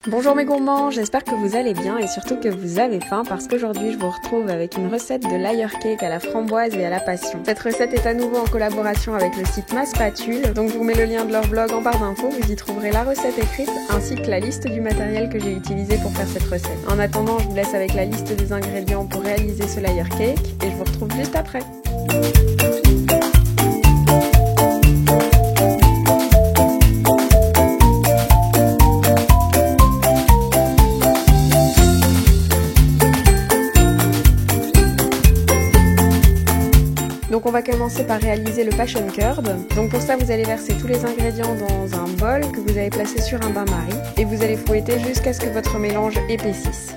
Bonjour mes gourmands, j'espère que vous allez bien et surtout que vous avez faim parce qu'aujourd'hui je vous retrouve avec une recette de layer cake à la framboise et à la passion. Cette recette est à nouveau en collaboration avec le site Ma Spatule, donc je vous mets le lien de leur blog en barre d'infos, vous y trouverez la recette écrite ainsi que la liste du matériel que j'ai utilisé pour faire cette recette. En attendant, je vous laisse avec la liste des ingrédients pour réaliser ce layer cake et je vous retrouve juste après. Donc on va commencer par réaliser le passion curd. Donc pour ça vous allez verser tous les ingrédients dans un bol que vous avez placé sur un bain-marie et vous allez fouetter jusqu'à ce que votre mélange épaississe.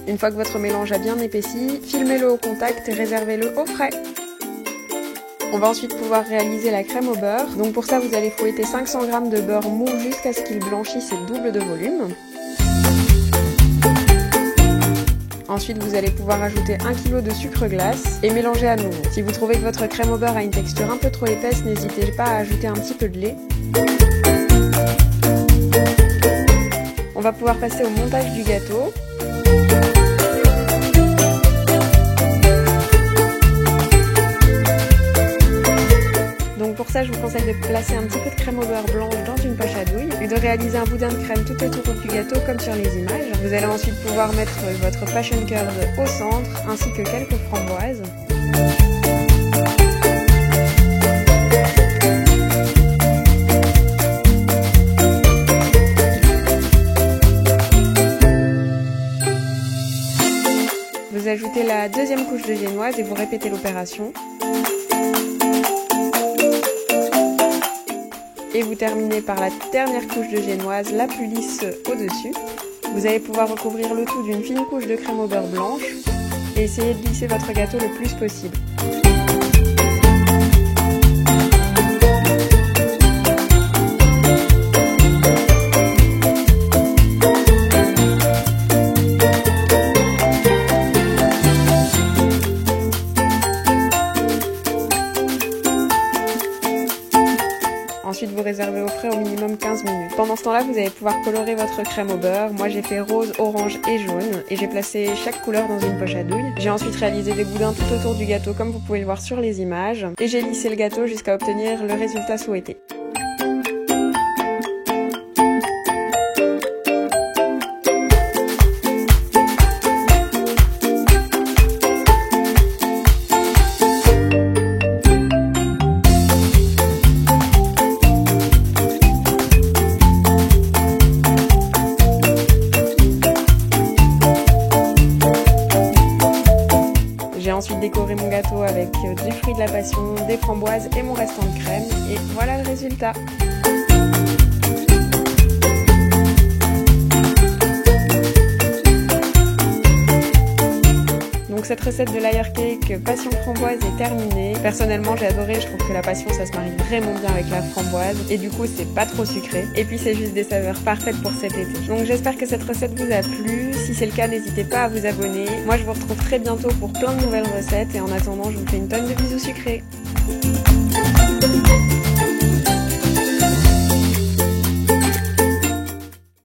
Une fois que votre mélange a bien épaissi, filmez-le au contact et réservez-le au frais. On va ensuite pouvoir réaliser la crème au beurre. Donc pour ça, vous allez fouetter 500 g de beurre mou jusqu'à ce qu'il blanchisse et double de volume. Ensuite, vous allez pouvoir ajouter 1 kg de sucre glace et mélanger à nouveau. Si vous trouvez que votre crème au beurre a une texture un peu trop épaisse, n'hésitez pas à ajouter un petit peu de lait. On va pouvoir passer au montage du gâteau. Donc pour ça, je vous conseille de placer un petit peu de crème au beurre blanche dans une poche à douille et de réaliser un boudin de crème tout autour du gâteau comme sur les images. Vous allez ensuite pouvoir mettre votre passion curd au centre ainsi que quelques framboises. Vous ajoutez la deuxième couche de génoise et vous répétez l'opération. Et vous terminez par la dernière couche de génoise, la plus lisse au-dessus. Vous allez pouvoir recouvrir le tout d'une fine couche de crème au beurre blanche et essayer de lisser votre gâteau le plus possible. Ensuite, vous réservez au frais au minimum 15 minutes. Pendant ce temps-là, vous allez pouvoir colorer votre crème au beurre. Moi, j'ai fait rose, orange et jaune et j'ai placé chaque couleur dans une poche à douille. J'ai ensuite réalisé des boudins tout autour du gâteau comme vous pouvez le voir sur les images et j'ai lissé le gâteau jusqu'à obtenir le résultat souhaité. J'ai ensuite décoré mon gâteau avec du fruit de la passion, des framboises et mon restant de crème. Et voilà le résultat. Donc cette recette de layer cake passion framboise est terminée. Personnellement j'ai adoré, je trouve que la passion ça se marie vraiment bien avec la framboise et du coup c'est pas trop sucré. Et puis c'est juste des saveurs parfaites pour cet été. Donc j'espère que cette recette vous a plu. Si c'est le cas, n'hésitez pas à vous abonner. Moi je vous retrouve très bientôt pour plein de nouvelles recettes et en attendant je vous fais une tonne de bisous sucrés.